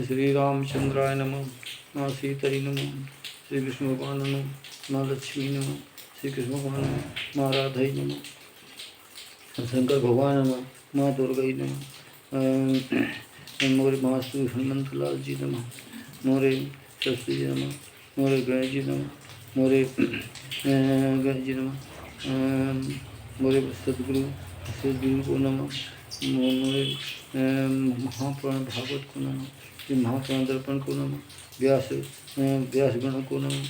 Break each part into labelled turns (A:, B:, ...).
A: श्री रामचंद्राय नमः। माँ सीताई नमः। श्री विष्णु भगवान नमः। माँ लक्ष्मी नमः। श्री कृष्ण भगवान नमः। माँ राधाई नमः। शंकर भगवान नमः। माँ दुर्गाई नमः। मोरे महास्तु हनुमंत लाल जी नमः। मोरे सरस्वती जी नमः। मोरे गणेश जी नमः। मोरे गणेश जी नमः। मोरे सदगुरु को नमः। मोरे महापुराण भागवत को नमः। श्री महापुराण दर्पण को नमः। व्यास गण को नमः।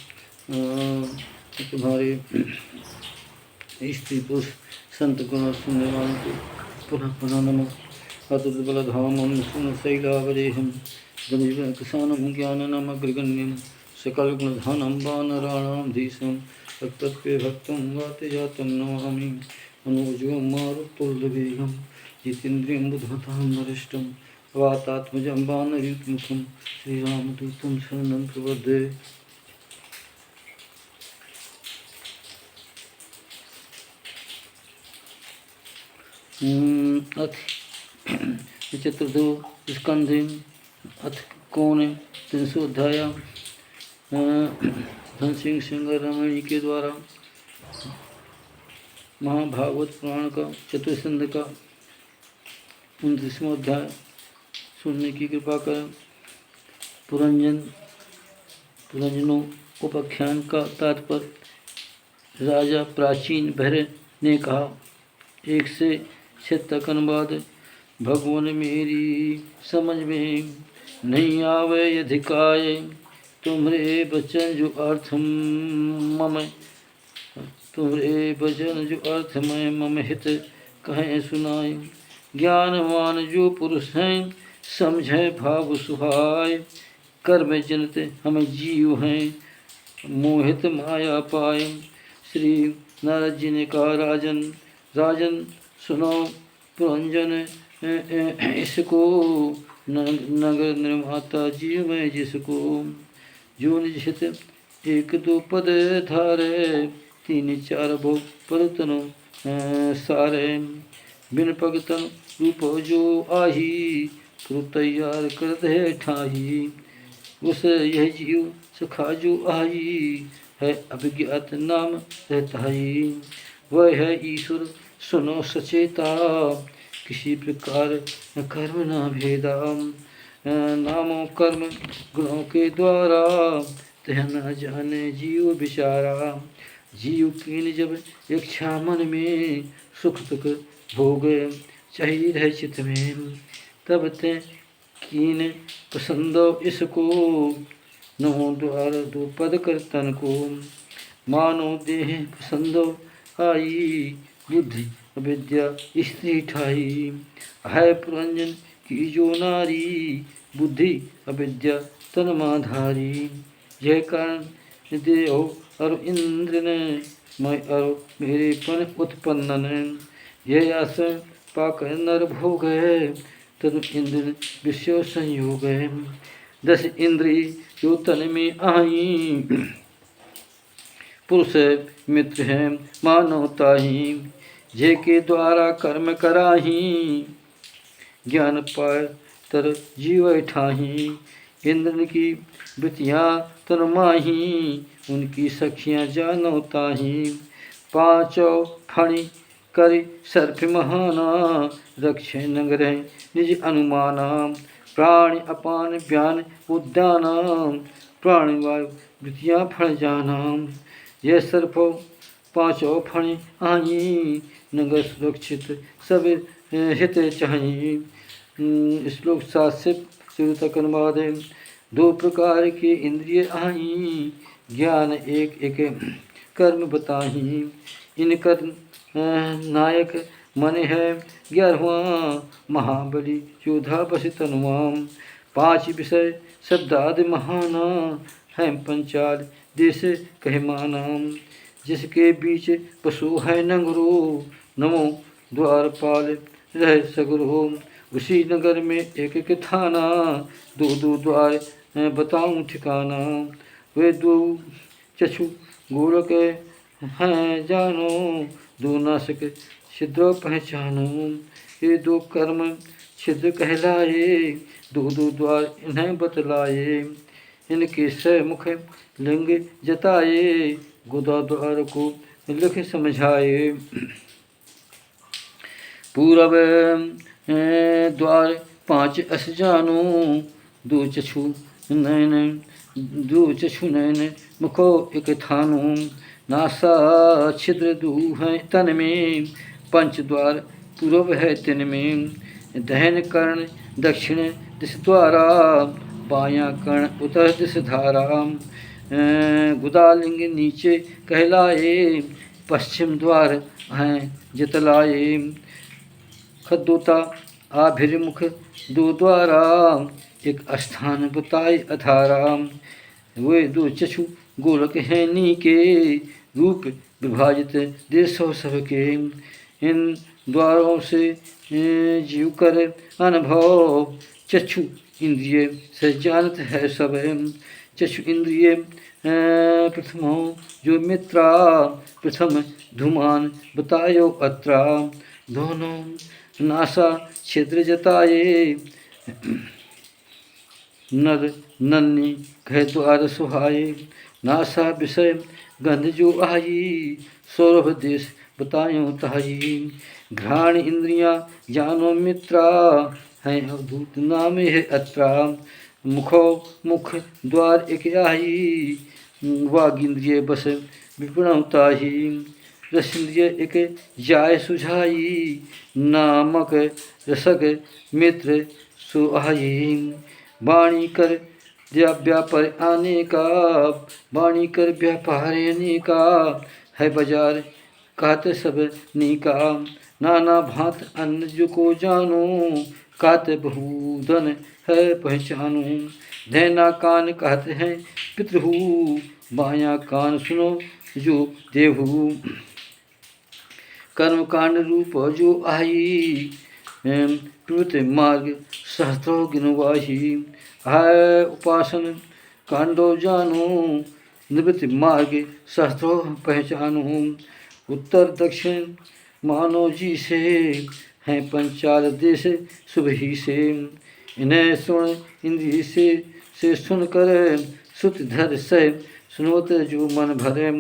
A: तुम्हारे स्त्री पुरुष संत गुण सुनने वालों को पुनः पुनः नमः। अतुलबलधामं शैलावदेहं किसानं ज्ञाननामग्रगण्यं सकलगुणधानं वानराणां धीशं तत्त्वे भक्तं वातजातं नमामि। मनोजवं मारुतुल्यवेगं जितेन्द्रियं बुद्धिमतां वरिष्ठं वातात्मजं वानरयूथमुखं श्रीरामदूतं शरणं प्रपद्ये। अथ चतुर्थो स्कंधे अथ कोने 300 अध्याय। धन सिंह रामायणी के द्वारा महाभागवत पुराण का चतुर्स्कंध का 29वां अध्याय सुनने की कृपा करें। पुरंजनो उपाख्यान का तात्पर्य। राजा प्राचीन भैरव ने कहा, 1 से 6 तक अनुवाद। भगवान मेरी समझ में नहीं आवे अधिकाय, तुम्हारे वचन जो अर्थ में मम हित कहें सुनाए। ज्ञानवान जो पुरुष हैं समझे भाव सुहाय, कर्म जनित हम जीव हैं मोहित माया पाए। श्री नारद जी ने कहा, राजन सुनो, पुरंजन इसको नगर निर्माता जीव में जिसको, जो निज हित 1-2 पद धारे, 3-4 भोग पद तनु सारे। बिन पगतन रूप जो आही, पुरु तैयार करत है ठाही। उस यह जीव सखा जो आई, है अभिज्ञात नाम रहता ही। वह है ईश्वर सुनो सचेता, किसी प्रकार कर्म न भेदा। नामों कर्म गुणों के द्वारा, तह न जाने जीव बिचारा। जीव कीन जब इच्छा मन में, सुख दुख भोग चाहिए रह चित में। तब ते कीन पसंदो इसको, नमो द्वार 2 पद करतन को। मानो देह पसंदो आई, बुद्धि अविद्या स्त्री ठाई। है पुरंजन की जो नारी, बुद्धि अविद्या तन माधारी। यह कारण देव और इंद्र ने, मैं और मेरे पन उत्पन्न ने। यह आसन पाकर नर भोग है, तनु इंद्र विषय संयोग है। 10 इंद्री जो तन में आई, पुरुष मित्र हैं मानवताही। जे के द्वारा कर्म कराही, ज्ञान पाए तर जीव ठाही। इंद्र की वृत्तियाँ तन माही, उनकी सखियाँ जानो ताही। 5 फणि कर सर्प महाना, रक्षे नगर निज अनुमाना। प्राण अपान व्यान उद्याना, प्राण वायु वृत्तियाँ फण जाना। यह सर्प 5 फणि आई, नगर सुरक्षित सब हित चाहिए। श्लोक 7 से 14 तक अनुवाद है। 2 प्रकार के इंद्रिय आई, ज्ञान एक एक कर्म बताही। इनकर नायक मन है 11वां, महाबली योद्धा बस तनुआम। 5 विषय शब्दादि महाना, है 5 देश कहे माना। जिसके बीच पशु है नगरो, नमो द्वारपाल रह सगरो। उसी नगर में एक एक थाना, 2 द्वार बताऊं ठिकाना। वे 2 चक्षु गोलक हैं जानो, 2 नासिक छिद्रो पहचानो। ये दो कर्म छिद्र कहलाए, दो दो द्वार इन्हें बतलाए। इनके मुख लिंग जताए, गुदा द्वार को लिख समझाए। पूरब द्वार 5 अस जानो, दो चक्षु नयन मुखो एक थानो। नासा छिद्र दू है तन में, पंच द्वार पूर्व है तिन में। दहन कर्ण दक्षिण दिश द्वारा, बायां कर्ण उत्तर दिश धारा। गुदालिंग नीचे कहलाए, पश्चिम द्वार हैं जतलाए। खद्दोता आभिर्मुख दो द्वारा, एक स्थान बताए अधारा। वे दो चक्षु गोलक हैं नीके, रूप विभाजित देशों सबके। इन द्वारों से जीव कर अनुभव, चक्षु इंद्रिय से जानत है सब। चक्षु इंद्रिय प्रथमो जो मित्रा, प्रथम धुमान बतायो अत्रा। दोनों नासा छिद्र जताए, नर नन्नी कह द्वार सुहाए। नासा विषय गंध जो आई, सौरभ देश बतायो ताई। घ्राण इंद्रियां जानो मित्रा, है अवधूत नाम है अत्रा। मुखो मुख द्वार एक आई, वाग इंद्रिय बस विपणताही। रसिंद्रिय एक जाय सुझाई, नामक रसक मित्र सुहाई। वाणी कर व्यापार आने का, वाणी कर व्यापार आने का। है बाजार कहते सब नीका, नाना भांत अन्न जो को जानो। कहते बहुधन है पहचानो। धैना कान कहते हैं पितृहु, बाया कान सुनो जो देहु। कर्म कांड रूप जो आई, प्रवृत्ति मार्ग सहस्त्रों गिनवाही। है उपासन कांडो जानो, निवृत्ति मार्ग सहस्त्रों पहचानो। उत्तर दक्षिण मानो जी से, हैं पंचाल देश शुभ ही से। इन्हें सुन इंद्रिय से सुनकर, सुत धर से सुनोत जो मन भरे।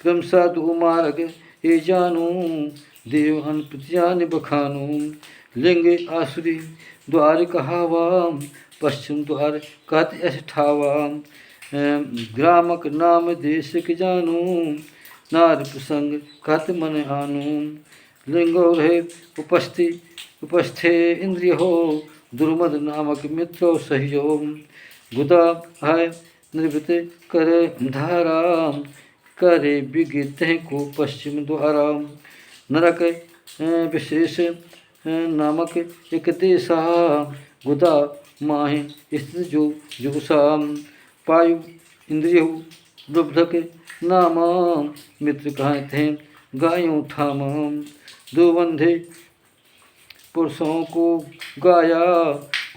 A: क्रमशः दो मार्ग ये जानो, देवान प्रतिजान बखानो। लिंग आसुरी द्वार कहावा, पश्चिम द्वार कहते ऐसे ठावा। ग्रामक नाम देश के जानो, नार प्रसंग कहते मन आनो। लिंगो रहे उपस्थे इंद्रिय हो, दुर्मद नामक मित्रो सहियो। गुदा है निवृत्त करे धारा, करे विगित को पश्चिम द्वारा। नरक विशेष नामक एक देशा, गुदा माहि स्थित जो जुगुसा। पायु इंद्रिय दुग्धक नाम, मित्र कहते गायों ठाम। दो बंधे पुरुषों को गाया,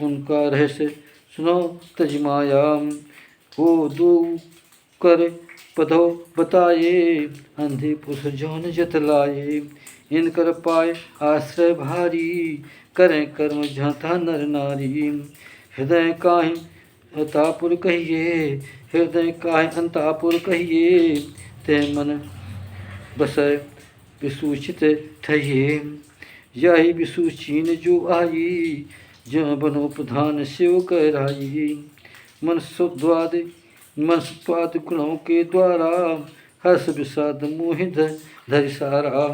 A: उनका रहस्य सुनो तजमाया। वो दो कर पदो बताए, अंधे पुरुष जौन जतलाए। इनकर पाए आश्रय भारी, करें कर्म झांथा नर नारी। हृदय काहि अंतापुर कहिए, हृदय काहि अंतापुर कहिए। ते मन बसय विसूचित थहिए। यही विसूचीन जो आई, जो बनो प्रधान शिव कहराई। मनस्वाद गुणों के द्वारा, हर्ष विषाद मोहित धरि सारा।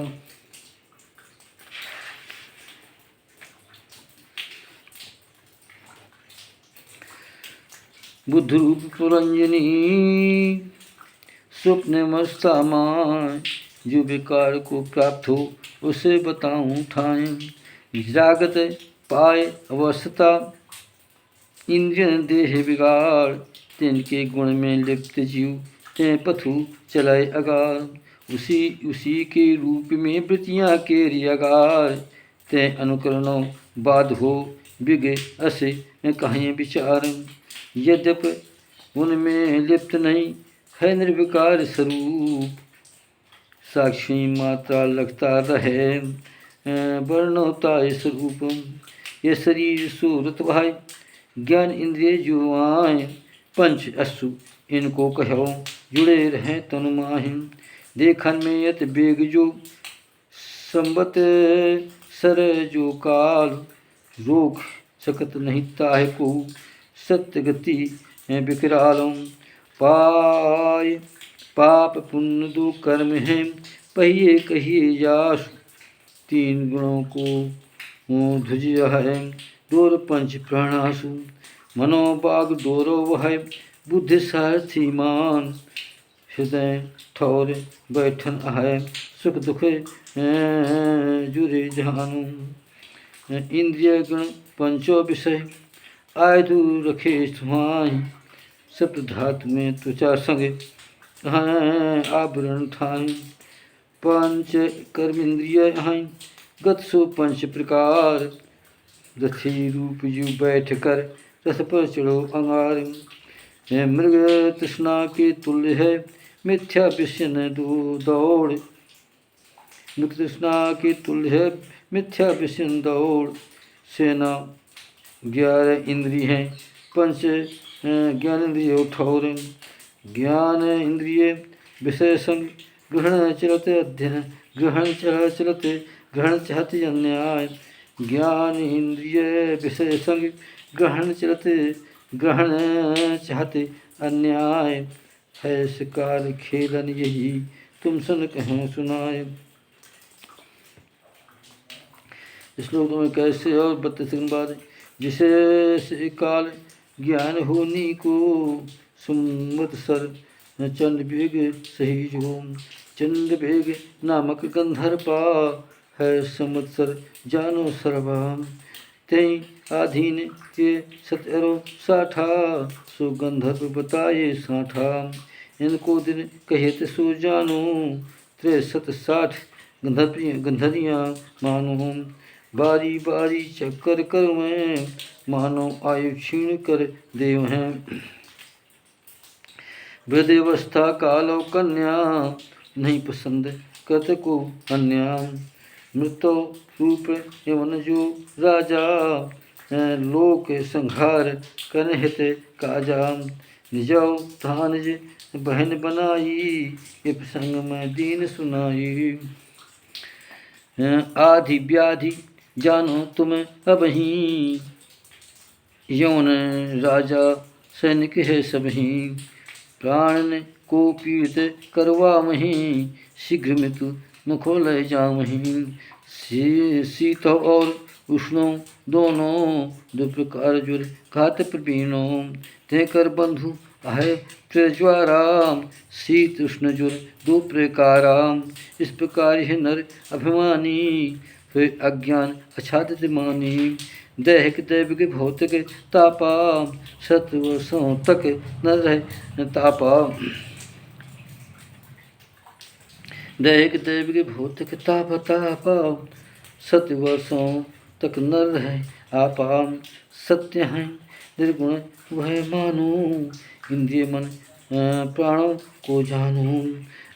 A: बुद्ध रूप पुरंजनी स्वप्न मस्तामाय, जो विकार को प्राप्त हो उसे बताऊं ठाएं। जागत पाए अवस्थता, इंद्रिय देह बिगाड़। तिनके गुण में लिप्त जीव, ते पथु चलाए अगार। उसी के रूप में वृत्तियाँ केरी अगार। ते अनुकरणों बाद हो बिगे असे कहें विचार। यद्यप उनमें लिप्त नहीं है निर्विकार स्वरूप, साक्षी मात्रा लगता रहे वर्णोता स्वरूप। ये शरीर सूरत भाई ज्ञान इंद्रिय जुआएं पंच अश्रु इनको कहो जुड़े रहें तनु माहिं। देखन में यत बेग जो संबत सर जो काल रोक सकत नहीं ताहे को सत्य गति विकरालों। पाय पाप पुण्य दो कर्म हैं पहिए कहिए जासु। तीन गुणों को ध्वज है डोर पंच प्रणासु। मनोबाग डोरो वह बुद्धि सारथी मान। हृदय ठौर बैठन है सुख दुख जुरे जानु। इंद्रिय गण पंचो विषय आयु रखे सुहाई। सप्तधातु में त्वचा संग आवरण ठाई। पंच कर्म इंद्रिय हैं गत सो पंच प्रकार। रथी रूप जू बैठ कर रथ पर चढ़ो अंगार। मृग तृष्णा के तुल्य है मिथ्या विषय दौड़। मृग तृष्णा के तुल्य है मिथ्या विषय दौड़। सेना 11 इंद्रिय हैं पंच ज्ञान इंद्रिय ठौर। ज्ञान इंद्रिय विषय संग ग्रहण चलते अध्ययन। ग्रहण चलते ग्रहण चाहते अन्याय। ज्ञान इंद्रिय विषय संग ग्रहण चलते ग्रहण चाहते अन्याय। है शिकार खेलन यही तुम सुन कहें सुनाए। श्लोक में कैसे और 32 सेकंड बाद। जिसे से काल ज्ञान होनी को संवत्सर चंड बेग सही जो। चंड बेग नामक गंधर्पा है संवत्सर जानो सर्वा। तई आधीन के सतरो साठा सो गंधर्प बताए साठा। इनको दिन कहे सो जानो 63 गंधरियाँ मानो। बारी बारी चक्कर कर मैं मानो आयु क्षीण कर देव हैं। वृद्धावस्था कालो कन्या नहीं पसंद कत को अन्या। मृतो रूप यवन जो राजा लोक संहार कर हित काजा। निजौ धानज बहन बनाई ये प्रसंग में दीन सुनाई। आधि व्याधि जानो तुम अबहीं। यौन राजा सैनिक है सबहीं। प्राण को पीड़ित करवामहि शीघ्र मृत्यु न खोले जामहि। शीत और उष्णो दोनों दो प्रकार जुर घात प्रवीणो। ते कर बंधु है प्रज्वाराम शीत उष्ण जुर दो प्रकाराम। इस प्रकार है नर अभिमानी फिर अज्ञान अछादित मानी। दैहिक दैविक भौतिक तापा 7 वर्षों तक न रहे तापा। दैहिक दैविक भौतिक ताप 7 वर्षों तक न रहे आपा। सत्य है निर्गुण वह मानो। इंद्रिय मन प्राणों को जानो।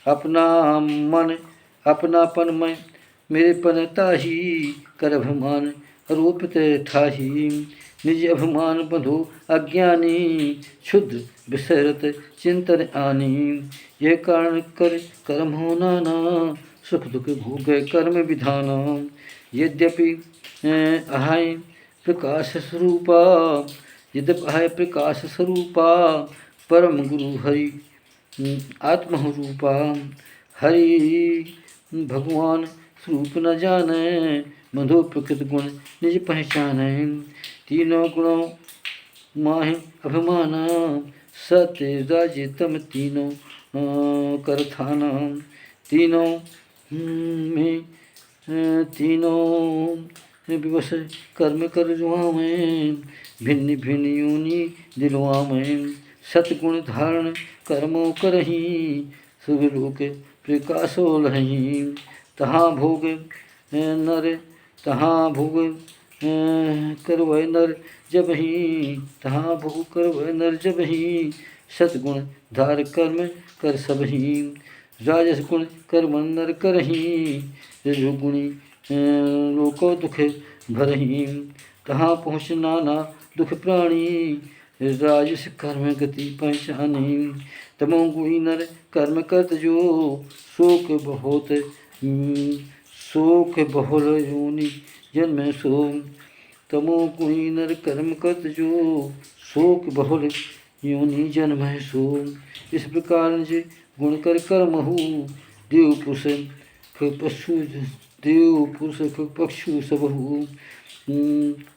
A: अपना मन अपनापन में मेरे पनता ही कर अभिमान रूपते ठाही। निज अभिमान बंधु अज्ञानी क्षुद्र विसरत चिंतन आनी। यह कारण कर कर्म होना ना सुख दुख भोग कर्म विधाना। यद्यपि अहाय प्रकाश स्वरूपा यद्यपि अहाय प्रकाश स्वरूपा परम गुरु हरि आत्मरूपा। हरि भगवान स्वरूप न जाने मधु प्रकृत गुण निज पहचाने। तीनों गुणों माहि अभिमाना सत्य राज्य तम तीनों करथाना। तीनों में विवश कर्म कर जुआमें भिन्न भिन्न योनि दिलवामें। सतगुण धारण कर्मों करही सुविलोक प्रकाशो लही। तहाँ भोग नर तहाँ भोग करवै नर जब ही। तहाँ भोग करवै नर जब ही। सतगुण धार कर्म कर सब ही। राजस गुण कर्म नर करही, रजोगुणी लोको दुख भरही। कहाँ पहुँच नाना दुख प्राणी, राजस कर्म गति पहचानी। तमोगुणी नर कर्म करत जो, शोक बहुत शोक बहुल योनि जन्म सो। तमोगुणी नर कर्म करत जो, शोक बहुल योनि जन्म सो। इस प्रकार जे गुण कर कर्महु, देव पुरुष पशु देव पुरुष पक्षु सबहु।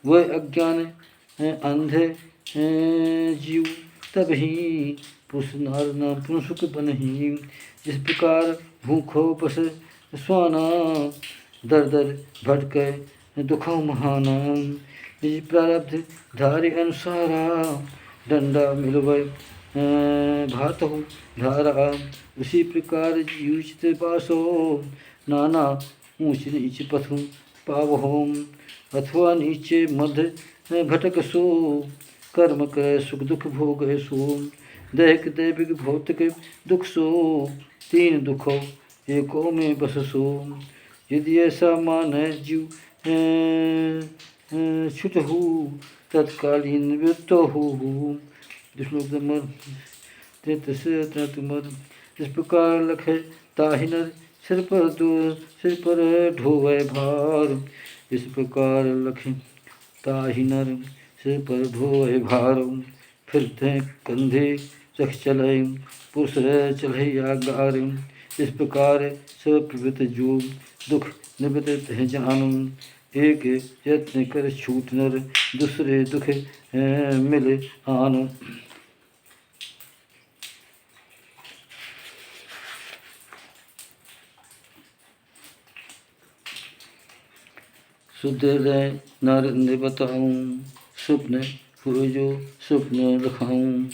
A: वह अज्ञान अंधे जीव, तभी पुरुष नार नाम पुरुष बनही। जिस प्रकार भूखो बस स्वाना, दर दर भटके दुखों महाना। निज प्रारब्ध धारे अनुसारा, दंडा मिलवै भातहु धारा। उसी प्रकार जीव चित बासो, नाना ऊंच नीच पथु पावहो। अथवा नीचे मध्य भटक सो, कर्म करे सुख दुख भोग सो। दैहिक दैविक भौतिक दुख सो, तीन दुखों एको में बस सो। यदि ऐसा माने जीव छुटहु, तत्कालीन निवृत्त हो। श्लोक नंबर 33। इस प्रकार लखे ताहि नर, सिर पर ढोवे भार। इस प्रकार लखे ताहि नर, सिर पर ढोवे भार। फिरते कंधे रख चले, पुरुष चले आगार। इस प्रकार सब प्रवृत्त जो, दुख निवृत्त है जानू। एक यत्न कर छूट नर, दूसरे दुख मिले आनु। शुद्ध हृदय नारद बताऊँ, स्वप्न हुए जो स्वप्न लखाऊँ।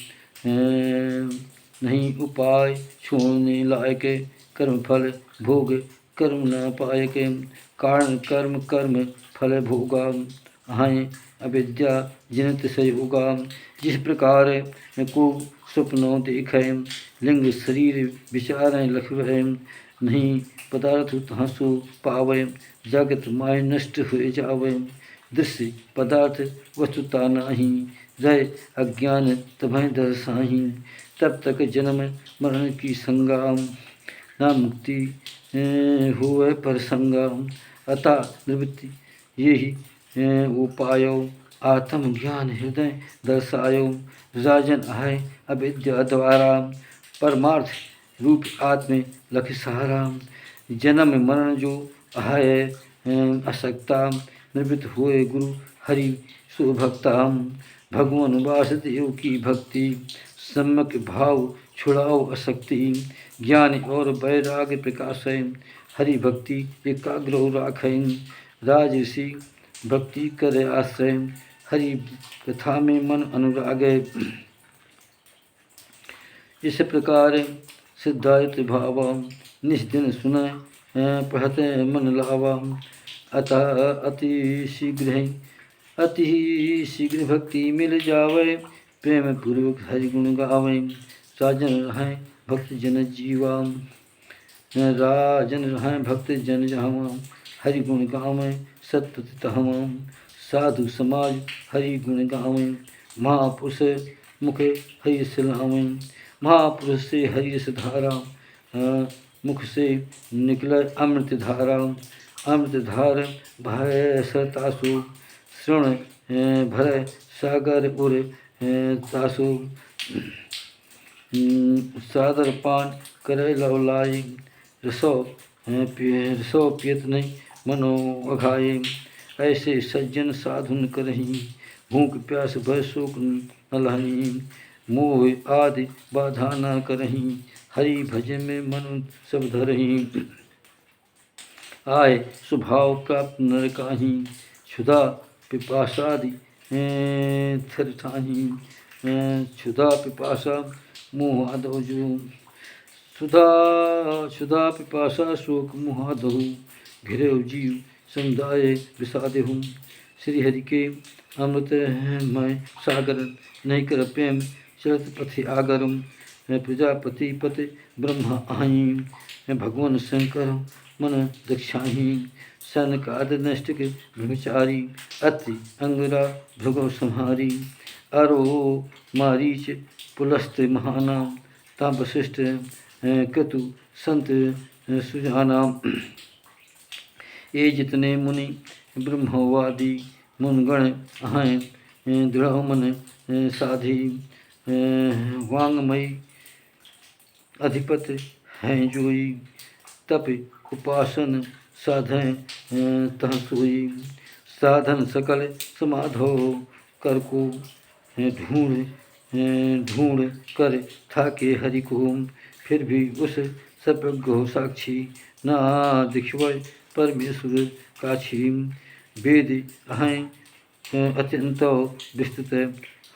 A: नहीं उपाय छोड़ने लायक, कर्म फल भोग कर्म न पाए के। कारण कर्म कर्म फल भोगा, हाय अविद्या जनित संयोगा। जिस प्रकार को स्वप्नों देखे, लिंग शरीर विचारें लखवे। नहीं पदार्थ तहाँ पावे, जगत माय नष्ट हुए जावे। दृश्य पदार्थ वस्तुता नाही, रहे अज्ञान तभय दर्शाही। तब तक जन्म मरण की संगा, ना मुक्ति हुए पर संगा। अतः निवृत्ति यही उपायो, आत्म ज्ञान हृदय दर्शायो। राजन है अविद्या द्वारा, परमार्थ रूप आत्म लख सहारा। जन्म मरण जो है असक्ता, निवृत्त हुए गुरु हरि सुभक्ता। भगवान वासुदेव की भक्ति, सम्यक भाव छुड़ाओ असक्ति। ज्ञान और वैराग्य प्रकाशय, हरि भक्ति एकाग्र राखें। राजऋषि भक्ति करे आश्रय, हरि कथा में मन अनुरागे। इस प्रकार सिद्धार्थ भावा, निस्दिन सुनय पढ़ते मन लावा। अतः अति शीघ्र भक्ति मिल जावे, प्रेम पूर्वक हरि गुण गावे। राजन रहें भक्त जन जीवा, राजन रहें भक्त जन जावा। हरि गुण गावे सत्य तहवा, साधु समाज हरि गुण गावे। महापुरुष मुख हरि सिलावे, महापुरुष से हरि धारा। मुख से निकले अमृत धारा। अमृत धार भय सरतासु, श्रवण भर सागर उर तासु। सादर पान करे लवलाई, रसो पियत नहीं मनो अघाये। ऐसे सज्जन साधुन करही, भूख प्यास भय शोक न लही। मोह आदि बाधा न करही, हरि भजन में मन सब धरही। आय स्वभाव प्राप्त नर काही, क्षुधा पिपासादि थिर ठाही। क्षुधा पिपासा मोह आदो जो, क्षुधा पिपासा शोक मोह आदहु। घिरे जीव समुदाय विषादेहु। श्री हरि के अमृत मैं सागर, नहीं कर प्रेम चलत पथि आगरम। प्रजापति पति ब्रह्मा आई, भगवान शंकर मन दक्षाही, सनकाद नष्टिक ब्रह्मचारी, अति अंगरा भृगो संहारी, अरो मारीच पुलस्त महाना, ता वशिष्ठ क्रतु संत सुजाना। ये जितने मुनि ब्रह्मवादी मुनगण हैं, दृढ़ मन साधी, वांगमयी अधिपति हैं जोई, तप उपासन साधन तह सोई, साधन सकल समाधो कर को ढूंढ ढूंढ कर थाके हरि को, फिर भी उस सर्वज्ञ साक्षी, ना दिखवय परमेश्वर काछी। वेद हैं अत्यंत विस्तृत,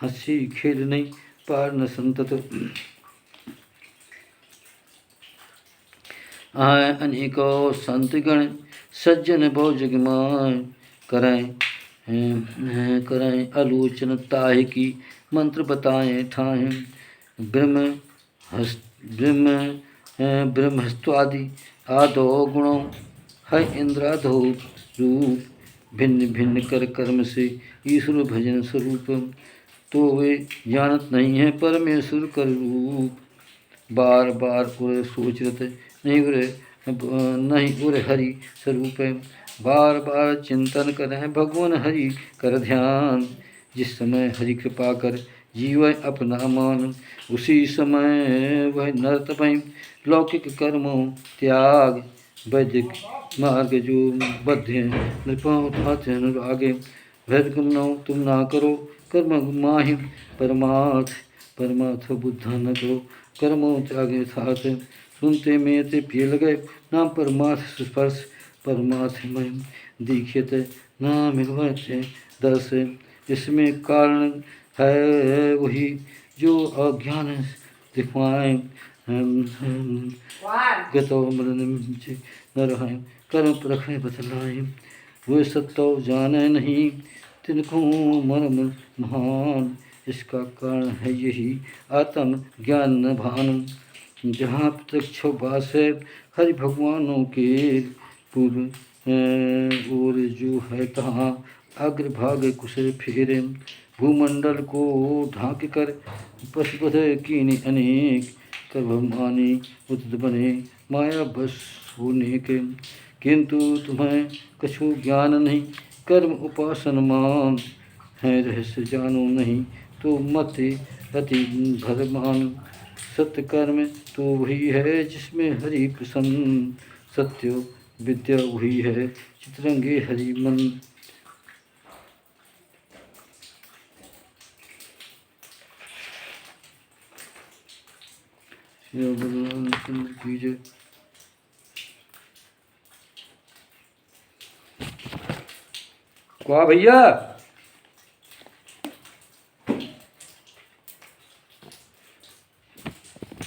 A: हंसी खेल नहीं पार न संतत। अनेकों संतगण सज्जन बहु जगमाय, करें आलोचन ताहि की, मंत्र बताएं ठाहें। ब्रह्मस्त्वादि आदो गुणों है इंद्राधो रूप, भिन्न भिन्न कर कर्म से ईश्वर भजन स्वरूप, तो वे जानत नहीं है परमेश्वर कर रूप। बार बार उरे सोचरत नहीं उरे हरि स्वरूप, बार बार चिंतन करें भगवान हरि कर ध्यान। जिस समय हरि कृपा कर जीव अपना मान, उसी समय वह नरतपय लौकिक कर्मों त्याग, वैदिक मार्ग जो बद्ध नृपाते अनुरागे। भैद तुम ना करो कर्म माहि, परमार्थ बुद्धा न करो कर्मों त्यागे साथ। सुनते में ते प्रिय लगे नाम परमार्थ स्पर्श, परमार्थ महिम दीक्षित ना मिलवाते दर्श। इसमें कारण है वही जो अज्ञान दिखवाएं, गतो मरण नर हैं कर्म परख बतलाएं। वे सत्तो जाने नहीं तिनको मर्म महान, इसका कारण है यही आत्म ज्ञान न भान। जहाँ प्रत्यक्ष वास है हरि भगवानों के पूर्व और जो है तहाँ अग्रभाग कुशल फेरे। भूमंडल को ढांक कर पशुपथ कीने अनेक, कर्ममानी उदित बने माया बस होने के। किंतु तुम्हें कछु ज्ञान नहीं कर्म उपासन मान, है रहस्य जानो नहीं तो मत अति भरमान। सत्य कर्म तो वही है जिसमें हरि प्रसन्न, सत्य विद्या वही है चितरंगे हरि मन। क्या भैया?